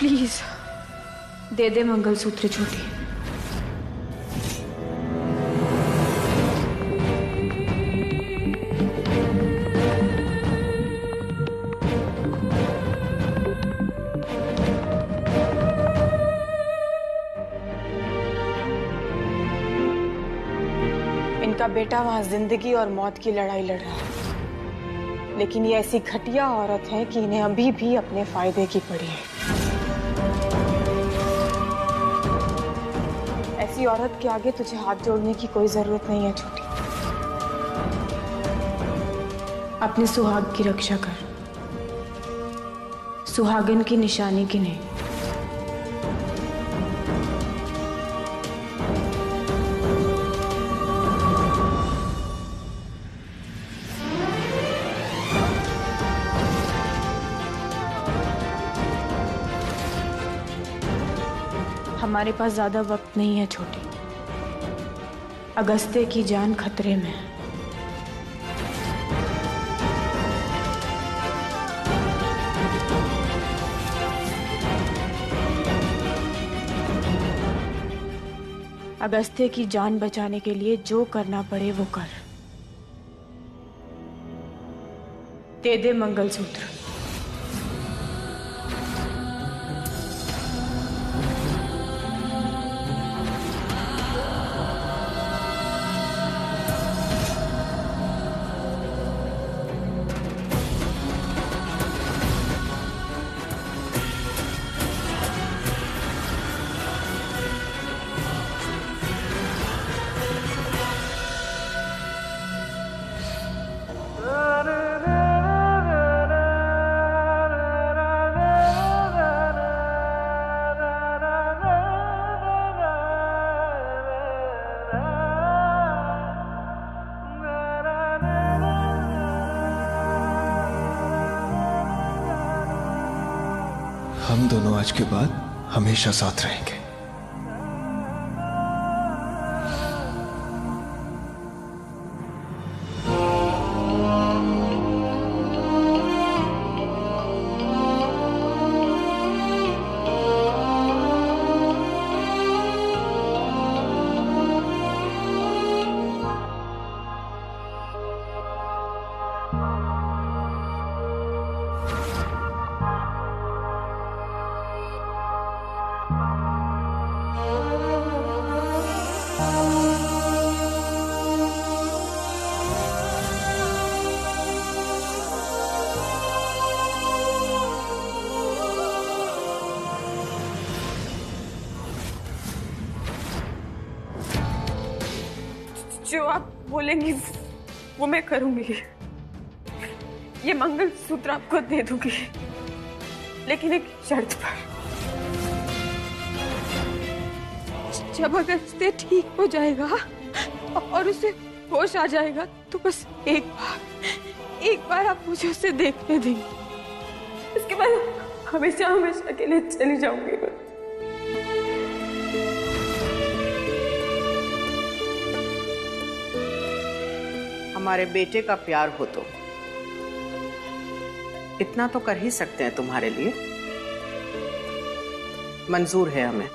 Please दे दे मंगलसूत्र छोटी। इनका बेटा वहां जिंदगी और मौत की लड़ाई लड़ रहा है, लेकिन ये ऐसी घटिया औरत है कि इन्हें अभी भी अपने फायदे की पड़ी है। ऐसी औरत के आगे तुझे हाथ जोड़ने की कोई जरूरत नहीं है छोटी। अपने सुहाग की रक्षा कर, सुहागन की निशानी की नहीं। हमारे पास ज्यादा वक्त नहीं है छोटी। अगस्त्य की जान खतरे में है। अगस्त्य की जान बचाने के लिए जो करना पड़े वो कर। दे दे मंगलसूत्र। हम दोनों आज के बाद हमेशा साथ रहेंगे। जो आप बोलेंगी वो मैं करूंगी। ये मंगलसूत्र आपको दे दूंगी, लेकिन एक शर्त पर। जब अगस्त्य ठीक हो जाएगा और उसे होश आ जाएगा तो बस एक बार आप मुझे उसे देखने देंगे। इसके बाद हमेशा हमेशा के लिए चली जाऊंगी मैं। हमारे बेटे का प्यार हो तो इतना तो कर ही सकते हैं तुम्हारे लिए। मंजूर है हमें।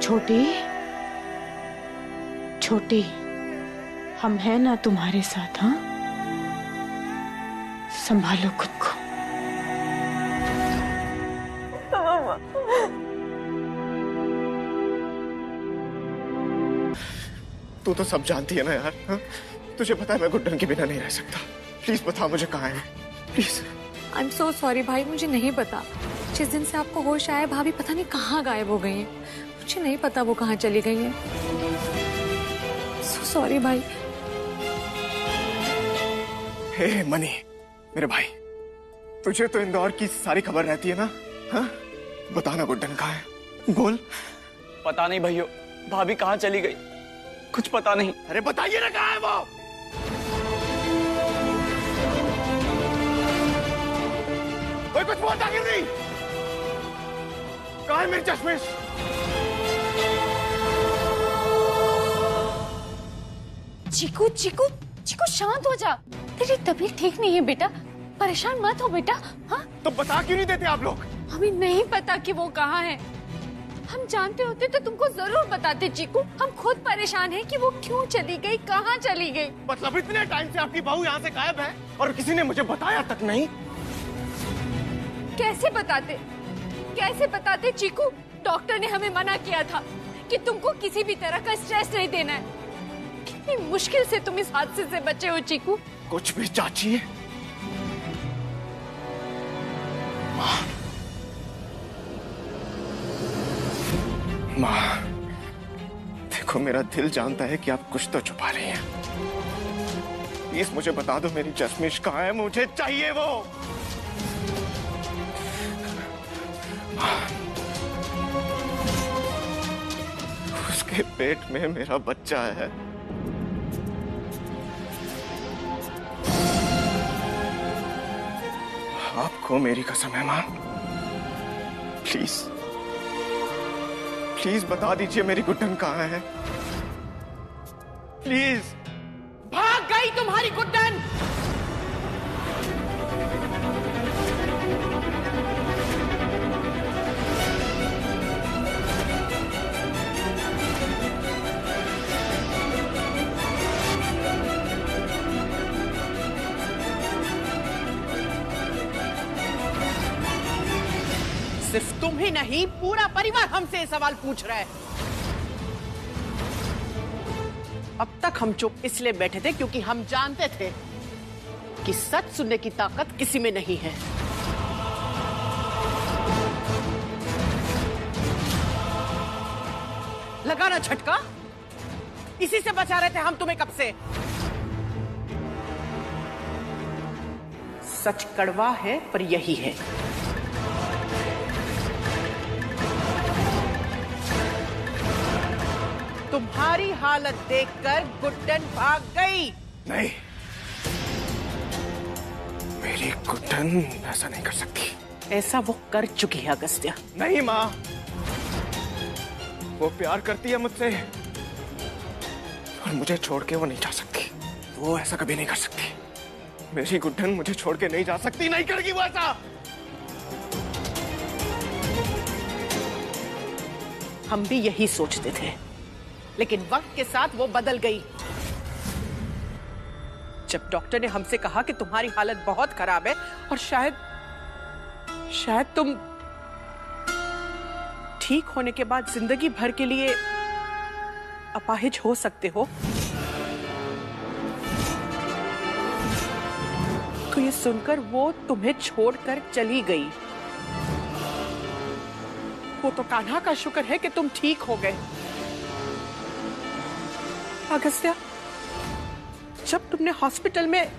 छोटी छोटी हम हैं ना तुम्हारे साथ। हाँ, संभालो खुद को। तू तो सब जानती है ना यार। हा? तुझे पता है मैं गुड्डन के बिना नहीं रह सकता। प्लीज बता मुझे कहाँ है, please. I am so sorry भाई, मुझे नहीं पता। जिस दिन से आपको होश आया भाभी पता नहीं कहाँ गायब हो गई हैं। मुझे नहीं पता वो कहाँ चली गई हैं। सो सॉरी भाई। हे मनी, मेरे भाई, तुझे तो इंदौर की सारी खबर रहती है ना। हाँ, बताना गुड्डन कहाँ है, बोल। पता नहीं भैया, भाभी कहाँ चली गई, कुछ पता नहीं। अरे बताइए ना कहाँ है वो। कोई कुछ बोलता क्यों नहीं? कहाँ है मेरी चश्मिश? चीकू चीकू चीकू शांत हो जा। तेरी तबीयत ठीक नहीं है बेटा, परेशान मत हो बेटा। हाँ, तो बता क्यों नहीं देते आप लोग? हमें नहीं पता कि वो कहाँ है। हम जानते होते तो तुमको जरूर बताते चीकू। हम खुद परेशान हैं कि वो क्यों चली गई, कहाँ चली गई। मतलब इतने टाइम से आपकी बहू यहाँ से गायब है और किसी ने मुझे बताया तक नहीं? कैसे बताते, कैसे बताते चीकू? डॉक्टर ने हमें मना किया था कि तुमको किसी भी तरह का स्ट्रेस नहीं देना है। कितनी मुश्किल से तुम इस हादसे से बचे हो चीकू। कुछ भी चाची। माँ, देखो मेरा दिल जानता है कि आप कुछ तो छुपा रही हैं। प्लीज मुझे बता दो मेरी चश्मिश कहाँ है, मुझे चाहिए वो। उसके पेट में मेरा बच्चा है। आपको मेरी कसम है माँ, प्लीज प्लीज बता दीजिए मेरी गुड्डन कहाँ है, प्लीज। भाग गई तुम्हारी गुड्डन। सिर्फ तुम ही नहीं, पूरा परिवार हमसे ये सवाल पूछ रहा है। अब तक हम चुप इसलिए बैठे थे क्योंकि हम जानते थे कि सच सुनने की ताकत किसी में नहीं है। लगा ना झटका? इसी से बचा रहे थे हम तुम्हें कब से। सच कड़वा है पर यही है। तुम्हारी हालत देखकर गुड्डन भाग गई। नहीं, मेरी गुड्डन ऐसा नहीं कर सकती। ऐसा वो कर चुकी है अगस्त्या। नहीं माँ, वो प्यार करती है मुझसे और मुझे छोड़ के वो नहीं जा सकती। वो ऐसा कभी नहीं कर सकती। मेरी गुड्डन मुझे छोड़ के नहीं जा सकती, नहीं करेगी वो ऐसा। हम भी यही सोचते थे, लेकिन वक्त के साथ वो बदल गई। जब डॉक्टर ने हमसे कहा कि तुम्हारी हालत बहुत खराब है और शायद तुम ठीक होने के बाद जिंदगी भर के लिए अपाहिज हो सकते हो, तो ये सुनकर वो तुम्हें छोड़कर चली गई। वो तो कान्हा का शुक्र है कि तुम ठीक हो गए। अगस्त्या, जब तुमने हॉस्पिटल में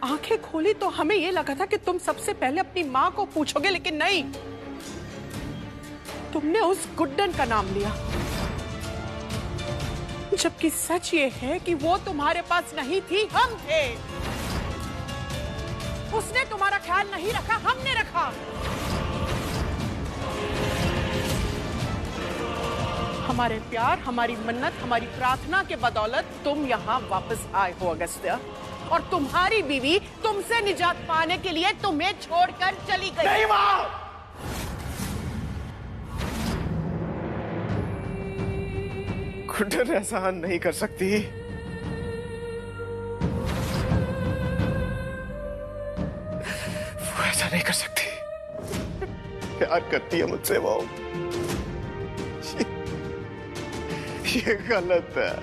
आंखें खोली तो हमें यह लगा था कि तुम सबसे पहले अपनी मां को पूछोगे, लेकिन नहीं, तुमने उस गुड्डन का नाम लिया। जबकि सच ये है कि वो तुम्हारे पास नहीं थी, हम थे। उसने तुम्हारा ख्याल नहीं रखा, हमने रखा। हमारे प्यार, हमारी मन्नत, हमारी प्रार्थना के बदौलत तुम यहाँ वापस आए हो अगस्त्या, और तुम्हारी बीवी तुमसे निजात पाने के लिए तुम्हें छोड़कर चली गई। नहीं माँ, गुड्डन ऐसा नहीं कर सकती। नहीं कर सकती। प्यार करती है मुझसे वो। ये गलत है।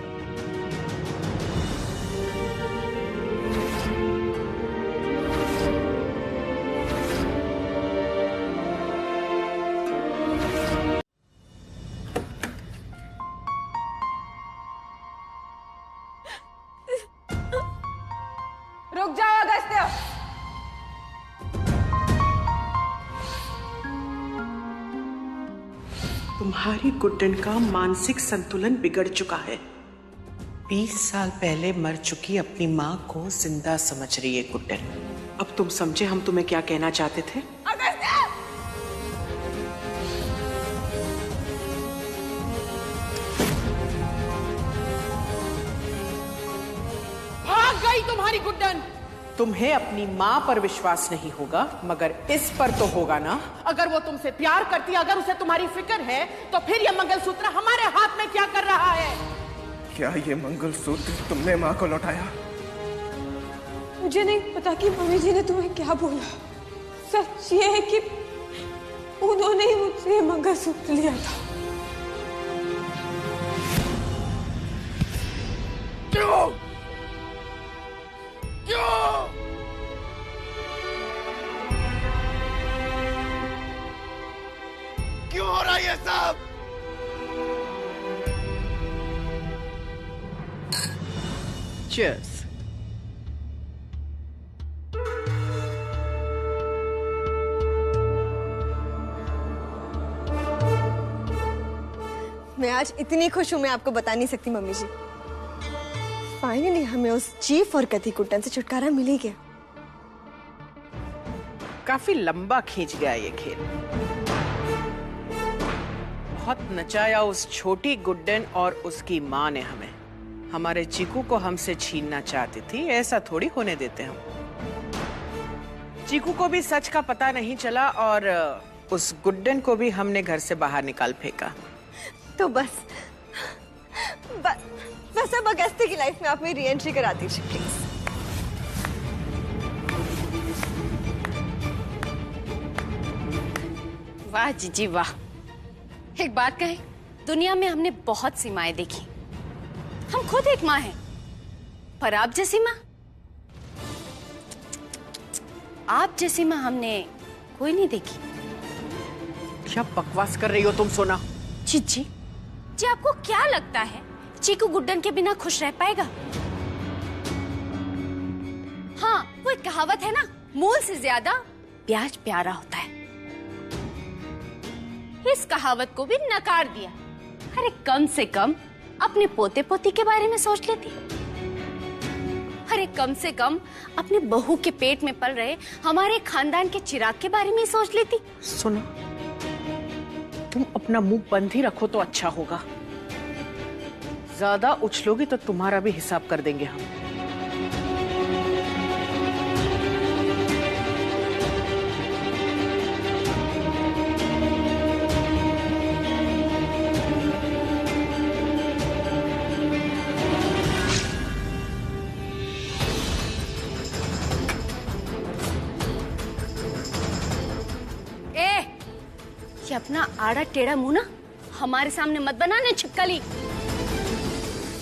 रुक जाओ अगस्त्य। तुम्हारी गुड्डन का मानसिक संतुलन बिगड़ चुका है। 20 साल पहले मर चुकी अपनी माँ को जिंदा समझ रही है गुड्डन। अब तुम समझे हम तुम्हें क्या कहना चाहते थे? भाग गई तुम्हारी गुड्डन। तुम्हें अपनी माँ पर विश्वास नहीं होगा, मगर इस पर तो होगा ना। अगर वो तुमसे प्यार करती, अगर उसे तुम्हारी फिक्र है, तो फिर ये मंगलसूत्र हमारे हाथ में क्या कर रहा है? क्या ये मंगलसूत्र तुमने माँ को लौटाया? मुझे नहीं पता कि मम्मी जी ने तुम्हें क्या बोला। सच ये है कि उन्होंने ही मुझसे मंगलसूत्र लिया था। क्यों? क्यों? क्यों हो रहा है ये सब? Cheers. मैं आज इतनी खुश हूं, मैं आपको बता नहीं सकती मम्मी जी। फाइनली हमें उस चीफ और कथी कुट्टन से छुटकारा मिल ही गया। काफी लंबा खींच गया ये खेल। बहुत नचाया उस छोटी गुड्डन और उसकी माँ ने हमें। हमारे चीकू को हमसे छीनना चाहती थी, ऐसा थोड़ी होने देते हम। चीकू को भी सच का पता नहीं चला और उस गुड्डन को भी हमने घर से बाहर निकाल फेंका। तो बस अब अगस्त्य की लाइफ में आप मेरी री-एंट्री करा दीजिए प्लीज। वाह जीजी वाह। एक बात कहे, दुनिया में हमने बहुत सी माएं देखी। हम खुद एक माँ हैं, पर आप जैसी माँ, आप जैसी माँ हमने कोई नहीं देखी। क्या बकवास कर रही हो तुम सोना? जीजी जी, आपको क्या लगता है चीकू गुड्डन के बिना खुश रह पाएगा? हाँ, वो एक कहावत है ना, मूल से ज्यादा प्याज प्यारा होता है। इस कहावत को भी नकार दिया। अरे कम से कम अपने पोते पोती के बारे में सोच लेती। अरे कम से कम अपने बहू के पेट में पल रहे हमारे खानदान के चिराग के बारे में सोच लेती। सुनो, तुम अपना मुंह बंद ही रखो तो अच्छा होगा। ज्यादा उछलोगी तो तुम्हारा भी हिसाब कर देंगे हम। ये अपना आड़ा टेढ़ा मुंह ना हमारे सामने मत बनाने छिपकली।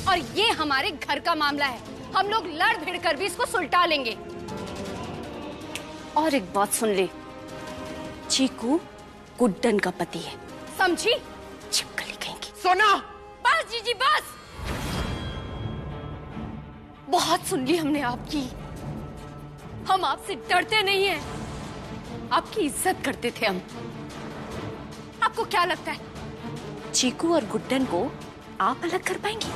और ये हमारे घर का मामला है, हम लोग लड़ भिड़ कर भी इसको सुलटा लेंगे। और एक बात सुन ले, चीकू गुड्डन का पति है, समझी? छिपकली कहेंगी। सोना बस जीजी बस, बहुत सुन ली हमने आपकी। हम आपसे डरते नहीं हैं, आपकी इज्जत करते थे हम। आपको क्या लगता है चीकू और गुड्डन को आप अलग कर पाएंगी?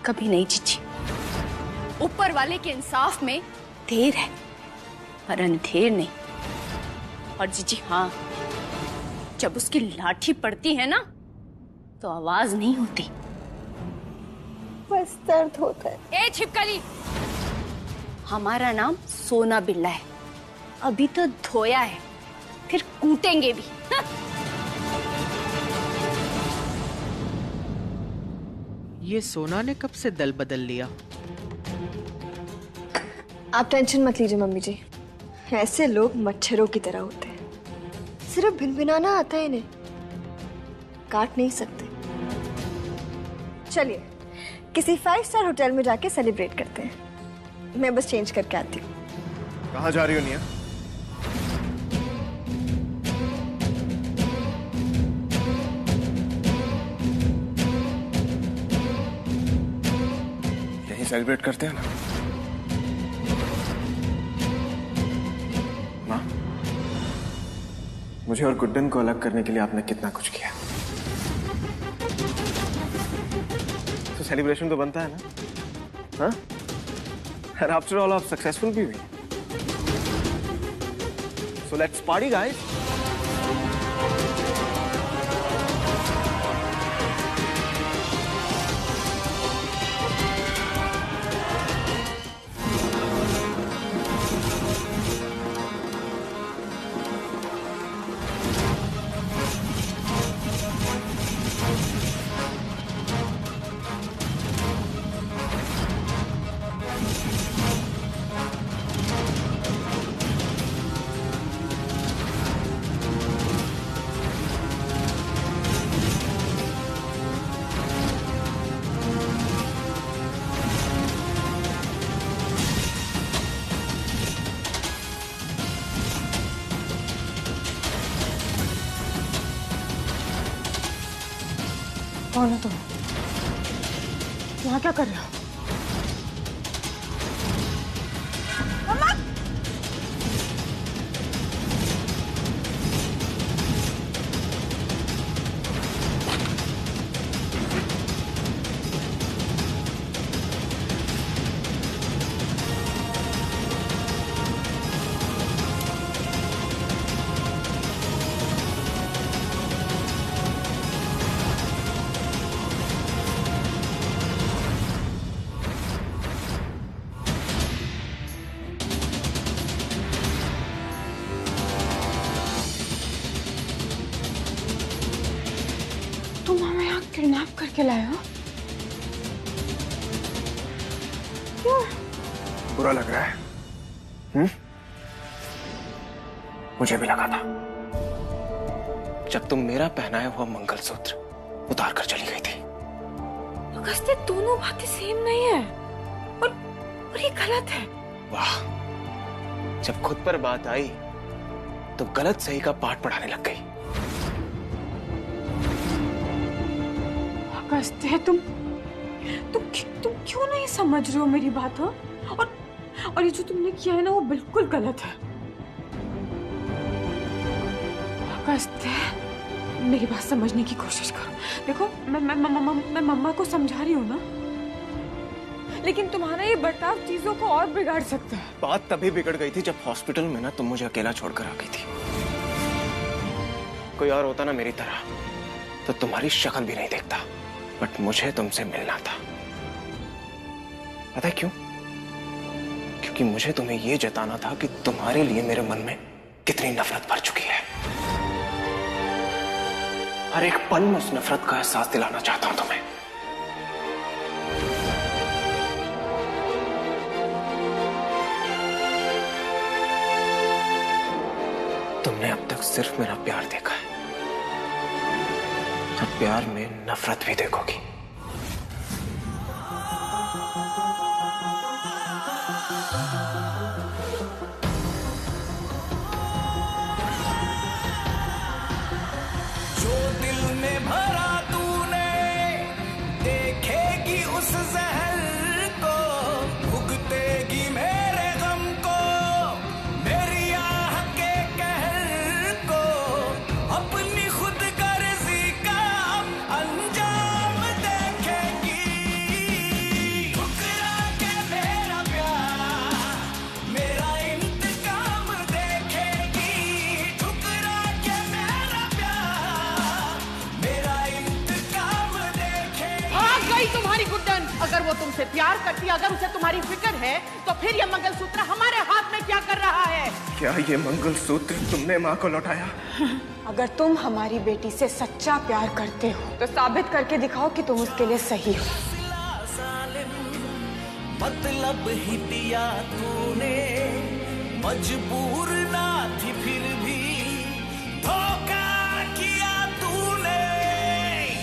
कभी नहीं जीजी। ऊपर वाले के इंसाफ में देर है पर अंधेर नहीं। और जीजी हाँ, जब उसकी लाठी पड़ती है ना तो आवाज नहीं होती, बस दर्द होता है। ए छिपकली, हमारा नाम सोना बिल्ला है। अभी तो धोया है, फिर कूटेंगे भी। ये सोना ने कब से दल बदल लिया? आप टेंशन मत लीजिए मम्मी जी, ऐसे लोग मच्छरों की तरह होते हैं, सिर्फ भिनभिनाना आता है इन्हें, काट नहीं सकते। चलिए किसी 5 स्टार होटल में जाके सेलिब्रेट करते हैं। मैं बस चेंज करके आती हूँ। कहाँ जा रही हो निया? यही सेलिब्रेट करते हैं ना? माँ, मुझे और गुड्डन को अलग करने के लिए आपने कितना कुछ किया, तो सेलिब्रेशन तो बनता है ना? हाँ? और आफ्टर ऑल आप सक्सेसफुल भी हुई। So let's party, guys. कौन हो तुम? यहाँ क्या कर रहे हो? तुम हमें यहाँ किडनैप करके लाए हो? क्यों? बुरा लग रहा है? मुझे भी लगा था जब तुम मेरा पहनाया हुआ मंगलसूत्र उतार कर चली गई थी। अगस्त्य, दोनों बातें सेम नहीं है और ये गलत है। वाह, जब खुद पर बात आई तो गलत सही का पाठ पढ़ाने लग गई। अगस्त्य, तुम क्यों नहीं समझ रहे हो मेरी बात? हो और ये जो तुमने किया है ना, वो बिल्कुल गलत है। अगस्त्य, मेरी बात समझने की कोशिश करो। देखो, मैं मम्मा को समझा रही हूँ ना, लेकिन तुम्हारा ये बर्ताव चीजों को और बिगाड़ सकता है। बात तभी बिगड़ गई थी जब हॉस्पिटल में ना तुम मुझे अकेला छोड़कर आ गई थी। कोई और होता ना मेरी तरह तो तुम्हारी शक्ल भी नहीं देखता, बट मुझे तुमसे मिलना था। पता है क्यों? क्योंकि मुझे तुम्हें यह जताना था कि तुम्हारे लिए मेरे मन में कितनी नफरत भर चुकी है। हर एक पल में उस नफरत का एहसास दिलाना चाहता हूं तुम्हें। तुमने अब तक सिर्फ मेरा प्यार देखा है, अब प्यार में नफरत भी देखोगी। जो दिल में भरा तूने देखेगी उस जहर को, भुगतेगी मेरे गम को, मेरी आह के कहर को, अपनी खुद गर्जी का अंजाम देखेगी। ठुकरा के मेरा प्यार मेरा इंतकाम देखेगी। ठुकरा के मेरा प्यार मेरा इंतकाम देखेगी। भाग गई तुम्हारी गुड्डन। अगर वो तुमसे प्यार करती, अगर उसे तुम्हारी फिक्र है, तो फिर ये मंगलसूत्र हमारे हाथ में क्या कर रहा है? क्या ये मंगलसूत्र तुमने माँ को लौटाया? अगर तुम हमारी बेटी से सच्चा प्यार करते हो तो साबित करके दिखाओ कि तुम उसके लिए सही हो। मतलब ही दिया तूने, मजबूर ना थी फिर भी धोखा किया तूने।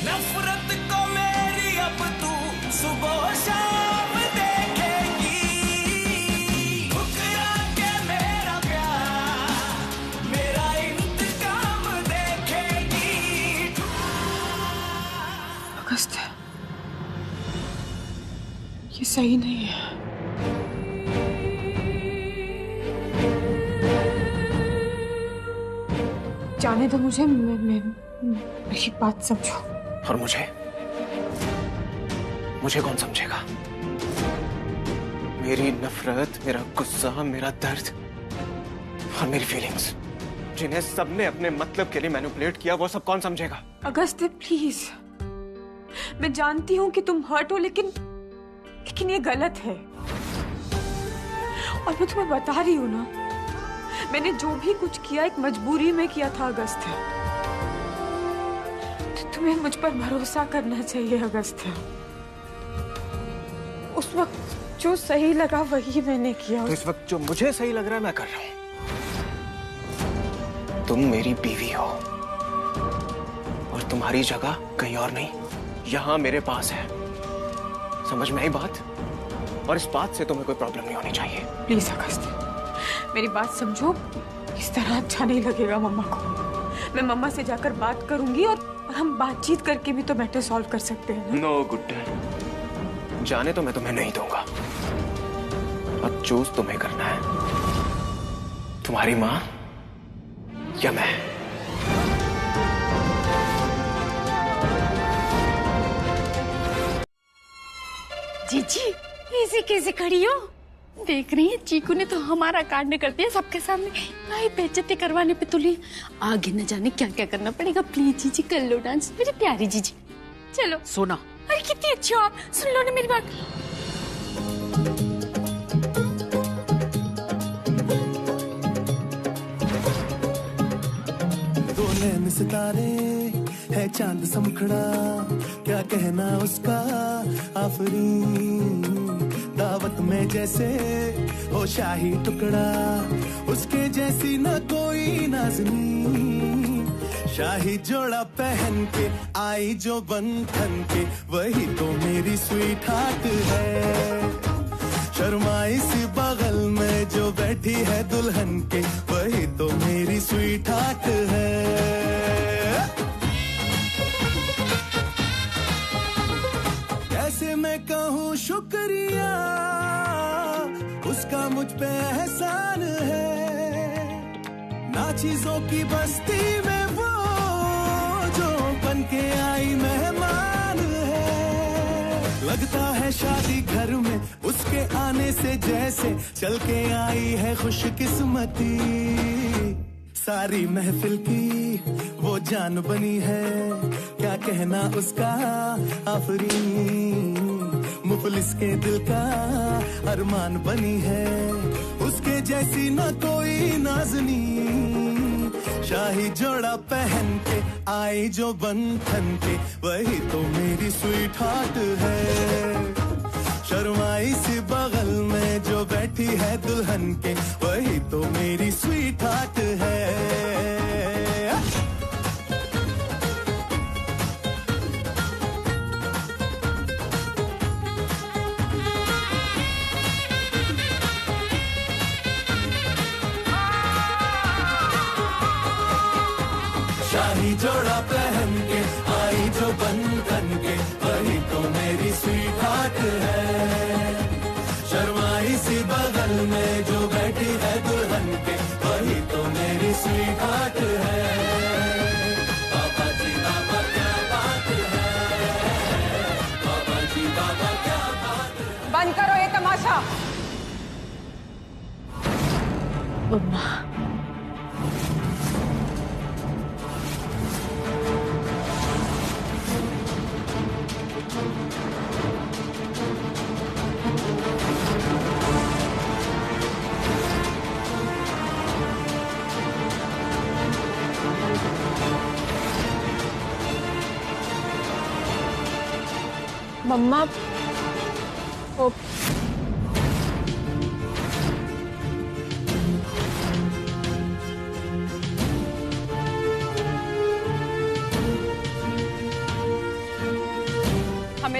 नफरत को मेरी अब तू सुबह शाम देखेगी, ठुकरा के मेरा प्यार मेरा इंतकाम देखेगी। अगस्त्य, ये सही नहीं है। जाने दो मुझे, मेरी बात समझो। और मुझे कौन समझेगा? मेरी नफरत, मेरा गुस्सा, मेरा दर्द और मेरी फीलिंग्स, जिन्हें सबने अपने मतलब के लिए मैनिपुलेट किया, वो सब कौन समझेगा? अगस्त्य प्लीज, मैं जानती हूँ कि तुम हर्ट हो, लेकिन ये गलत है। और मैं तुम्हें बता रही हूँ ना, मैंने जो भी कुछ किया एक मजबूरी में किया था अगस्त्य। तो तुम्हें मुझ पर भरोसा करना चाहिए अगस्त्य। उस वक्त जो सही लगा वही मैंने किया। तो इस वक्त जो मुझे सही लग रहा है मैं कर रहा हूं। तुम मेरी बीवी हो और तुम्हारी जगह कहीं और नहीं, यहां मेरे पास है। समझ में आई बात? और इस बात से तुम्हें कोई प्रॉब्लम नहीं होनी चाहिए। प्लीज अगस्त्य, मेरी बात समझो। इस तरह अच्छा नहीं लगेगा मम्मा को। मैं मम्मा से जाकर बात करूंगी और हम बातचीत करके भी तो मैटर सॉल्व कर सकते हैं ना? नो गुड्डन, जाने तो मैं तुम्हें नहीं दूंगा। अब चूज तुम्हें करना है, तुम्हारी माँ या मैं। जीजी, ऐसे कैसे खड़ी हो? देख रही है चीकू ने तो हमारा कांड कर दिया सबके सामने। भाई बेइज्जती करवाने पे तुली। आगे न जाने क्या क्या करना पड़ेगा। प्लीज जीजी कर लो डांस, मेरी प्यारी जीजी। चलो सोना, अरे कितनी अच्छी हो आप, सुन लो ना मेरी बात। दो नैन सितारे है चांद समखड़ा, क्या कहना उसका आफरीन। दावत में जैसे हो शाही टुकड़ा, उसके जैसी न कोई नाज़नीन। शाही जोड़ा पहन के आई जो बंधन के, वही तो मेरी स्वीट हार्ट है। शर्माई सी बगल में जो बैठी है दुल्हन के, वही तो मेरी स्वीट हार्ट है। कैसे मैं कहूँ शुक्रिया, उसका मुझ पे एहसान है। ना चीजों की बस्ती में वो जो बन के आई मेहमान है। लगता है शादी घर में उसके आने से जैसे चल के आई है खुशकिस्मती। सारी महफिल की वो जान बनी है, क्या कहना उसका आफरीन। मुफलिस के दिल का अरमान बनी है, उसके जैसी न कोई नाज़नी। शाही जोड़ा पहन के आई जो बंधन के, वही तो मेरी स्वीट हार्ट है। शर्माई सी बगल में जो बैठी है दुल्हन के, वही तो मेरी स्वीट हार्ट है। शाही जोड़ा पहन के आई जो बंधन के, वही तो मेरी स्वीट हार्ट है। शर्माई सी बगल में जो बैठी है दुल्हन के, वही तो मेरी स्वीट हार्ट है। बाबा जी बाबा क्या बात है, बाबा जी बाबा क्या बात है। बंद करो ये तमाशा। मम्मा, मम्मा,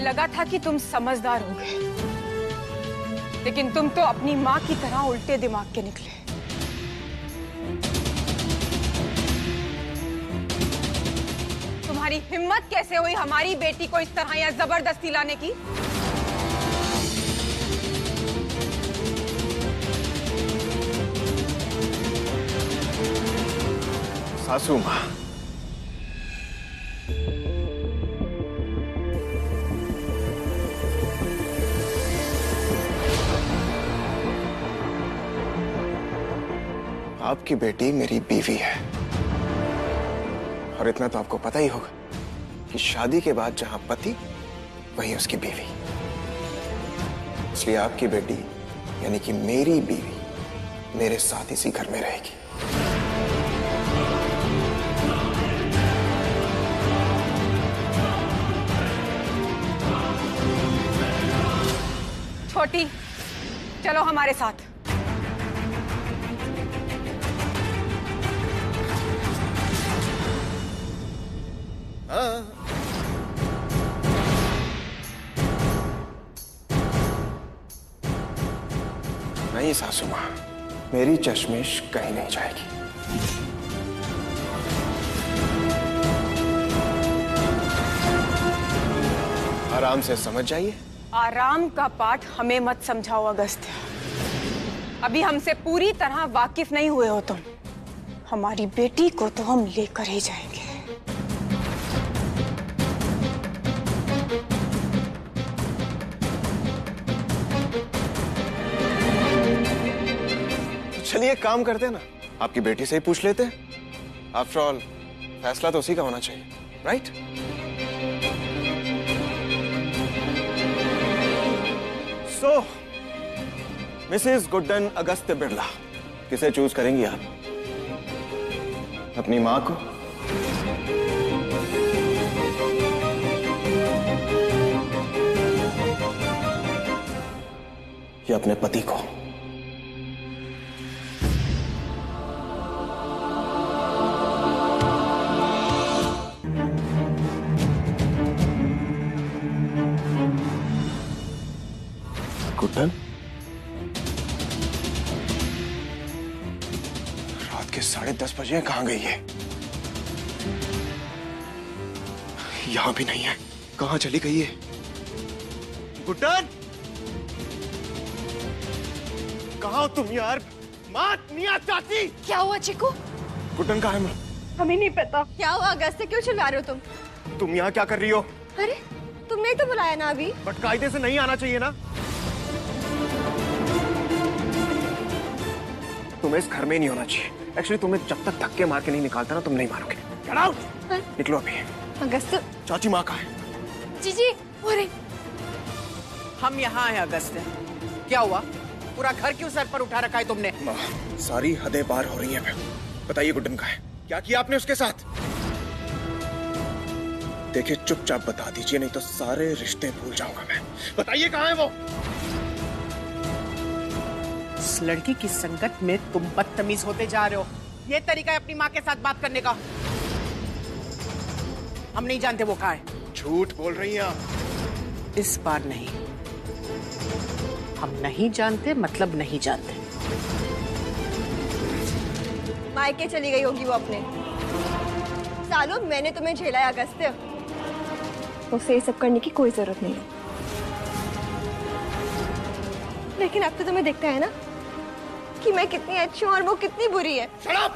लगा था कि तुम समझदार होगे, लेकिन तुम तो अपनी माँ की तरह उल्टे दिमाग के निकले। तुम्हारी हिम्मत कैसे हुई हमारी बेटी को इस तरह यहाँ जबरदस्ती लाने की? सासू माँ, आपकी बेटी मेरी बीवी है, और इतना तो आपको पता ही होगा कि शादी के बाद जहां पति वहीं उसकी बीवी। इसलिए आपकी बेटी यानी कि मेरी बीवी मेरे साथ इसी घर में रहेगी। छोटी, चलो हमारे साथ। नहीं सासू माँ, मेरी चश्मिश कहीं नहीं जाएगी। आराम से समझ जाइए। आराम का पाठ हमें मत समझाओ अगस्त्य। अभी हमसे पूरी तरह वाकिफ नहीं हुए हो तुम। हमारी बेटी को तो हम लेकर ही जाएंगे। चलिए एक काम करते हैं ना, आपकी बेटी से ही पूछ लेते हैं। आफ्टर ऑल फैसला तो उसी का होना चाहिए, राइट? सो मिसेस गुड्डन अगस्त्य बिरला, किसे चूज करेंगी आप? अपनी मां को या अपने पति को? गुड्डन, रात के 10:30 बजे कहां गई है? यहां भी नहीं है। कहां चली गई है? गुड्डन, कहां हो तुम यार? माँ, मियां, चाची, क्या हुआ चिकू? गुड्डन कहां है? माँ, हमें नहीं पता। क्या हुआ अगस्त्य, क्यों चिल्ला रहे हो तुम यहाँ क्या कर रही हो? अरे तुमने तो बुलाया ना अभी। बट कायदे से नहीं आना चाहिए ना? तुम्हें इस घर में नहीं होना चाहिए। एक्चुअली तुम्हें जब तक धक्के मार के नहीं निकालता ना, तुम नहीं मारोगे। Get out! निकलो अभी। अगस्त्य, चाची माँ कहाँ है? जीजी, अरे हम यहाँ हैं अगस्त्य। क्या हुआ? पूरा घर क्यों सर पर उठा रखा है तुमने? माँ, सारी हदें पार हो रही हैं। बताइए गुड्डन कहाँ है? क्या किया आपने उसके साथ? देखिए चुपचाप बता दीजिए, नहीं तो सारे रिश्ते भूल जाऊंगा मैं। बताइए कहाँ है वो? इस लड़की की संगत में तुम बदतमीज होते जा रहे हो। ये तरीका है अपनी माँ के साथ बात करने का? हम नहीं जानते वो कहाँ है। झूठ बोल रही हैं आप। इस बार नहीं। हम नहीं जानते मतलब नहीं जानते। मायके चली गई होगी वो अपने। सालों मैंने तुम्हें झेला है अगस्त्य, उसे ये सब करने की कोई जरूरत नहीं है। लेकिन अब तो तुम्हें दिखता है ना कि मैं कितनी अच्छी हूँ और वो कितनी बुरी है। Shut up!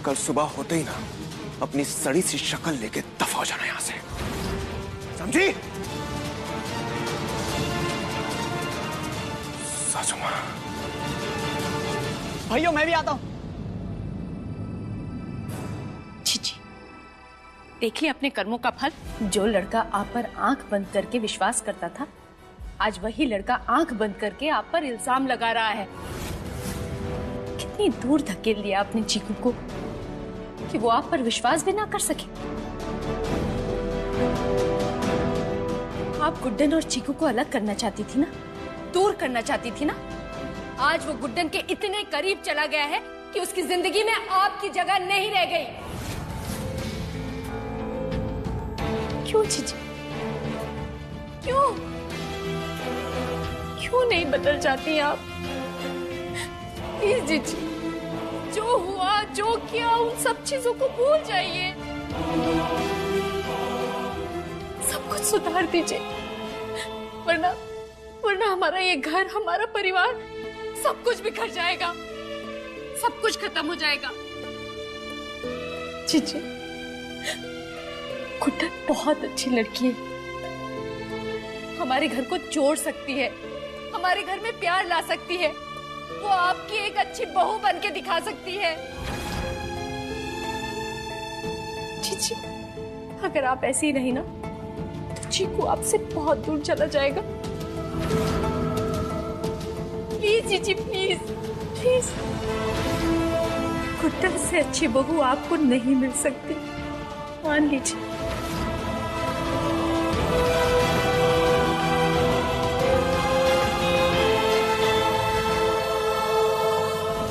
कल सुबह होते ही ना अपनी सड़ी सी शक्ल लेके दफा हो जाना यहां से, समझी? सासू माँ। भैया मैं भी आता हूँ। देखिए अपने कर्मों का फल। जो लड़का आप पर आंख बंद करके विश्वास करता था, आज वही लड़का आंख बंद करके आप पर इल्जाम लगा रहा है। कितनी दूर धकेल दिया आपने चीकू को कि वो आप पर विश्वास भी ना कर सके। आप गुड्डन और चीकू को अलग करना चाहती थी ना, दूर करना चाहती थी ना। आज वो गुड्डन के इतने करीब चला गया है कि उसकी जिंदगी में आपकी जगह नहीं रह गई। क्यों जीजी, क्यों क्यों नहीं बदल जाती आप? प्लीज जीजी, जो हुआ जो किया उन सब चीजों को भूल जाइए, सब कुछ सुधार दीजिए, वरना हमारा ये घर, हमारा परिवार, सब कुछ बिखर जाएगा, सब कुछ खत्म हो जाएगा। जीजी, गुड्डन बहुत अच्छी लड़की है, हमारे घर को जोड़ सकती है, हमारे घर में प्यार ला सकती है, वो आपकी एक अच्छी बहू बन के दिखा सकती है। जीजी, अगर आप ऐसी ही रही ना तो चीकू आपसे बहुत दूर चला जाएगा। प्लीज जीजी, प्लीज प्लीज, गुड्डन से अच्छी बहू आपको नहीं मिल सकती, मान लीजिए।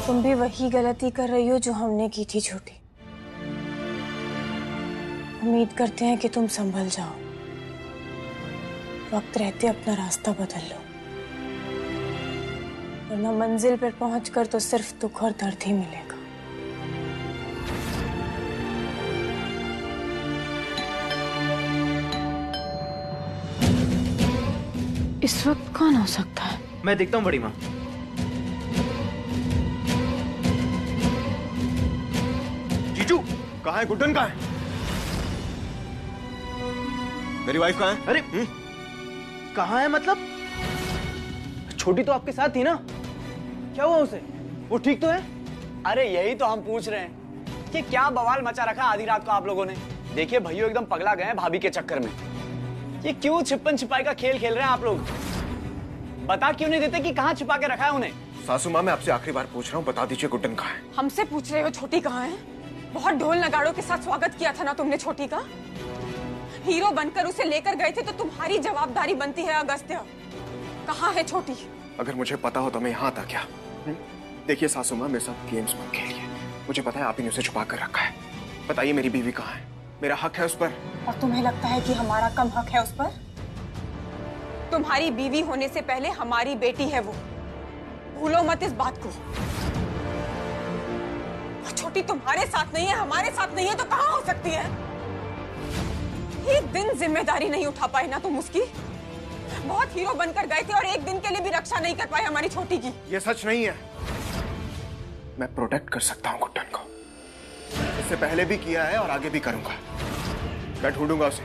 तुम भी वही गलती कर रही हो जो हमने की थी छोटी। उम्मीद करते हैं कि तुम संभल जाओ, वक्त रहते अपना रास्ता बदल लो, वरना मंजिल पर पहुंचकर तो सिर्फ दुख और दर्द ही मिलेगा। इस वक्त कौन हो सकता है? मैं देखता हूँ बड़ी माँ। जीजू, कहाँ है गुड्डन, कहाँ है? मेरी वाइफ कहाँ है? अरे कहाँ है मतलब? छोटी तो आपके साथ थी ना, क्या हुआ उसे? वो ठीक तो है? अरे यही तो हम पूछ रहे हैं कि क्या बवाल मचा रखा आधी रात को आप लोगों ने। देखिए भैया एकदम पगला गए हैं भाभी के चक्कर में। ये क्यों छिपन छिपाई का खेल खेल रहे हैं आप लोग? बता क्यों नहीं देते कि कहाँ छिपा के रखा है उन्हें? सासू माँ, मैं आपसे आखिरी बार पूछ रहा हूँ, बता दीजिए गुड्डन कहाँ है? हमसे पूछ रहे हो छोटी कहाँ है? बहुत ढोल नगाड़ों के साथ स्वागत किया था ना तुमने छोटी का। हीरो बनकर उसे लेकर गए थे तो तुम्हारी जवाबदारी बनती है अगस्त्य। कहाँ है छोटी? अगर मुझे पता हो तो मैं यहाँ आता क्या? देखिए सासू माँ, मेरे साथ गेम्स मत खेलिए। मुझे पता है आप ही ने उसे छुपा कर रखा है। बताइए मेरी बीवी कहाँ है? मेरा हक है उस पर। और तुम्हें लगता है कि हमारा कम हक है उस पर? तुम्हारी बीवी होने से पहले हमारी बेटी है वो, भूलो मत इस बात को। और छोटी तुम्हारे साथ नहीं है, हमारे साथ नहीं है तो कहाँ हो सकती है? एक दिन जिम्मेदारी नहीं उठा पाए ना तुम उसकी। बहुत हीरो बनकर गए थे और एक दिन के लिए भी रक्षा नहीं कर पाए हमारी छोटी की। ये सच नहीं है। मैं प्रोटेक्ट कर सकता हूँ गुड्डन को, इससे पहले भी किया है और आगे भी करूंगा। मैं ढूंढूंगा उसे।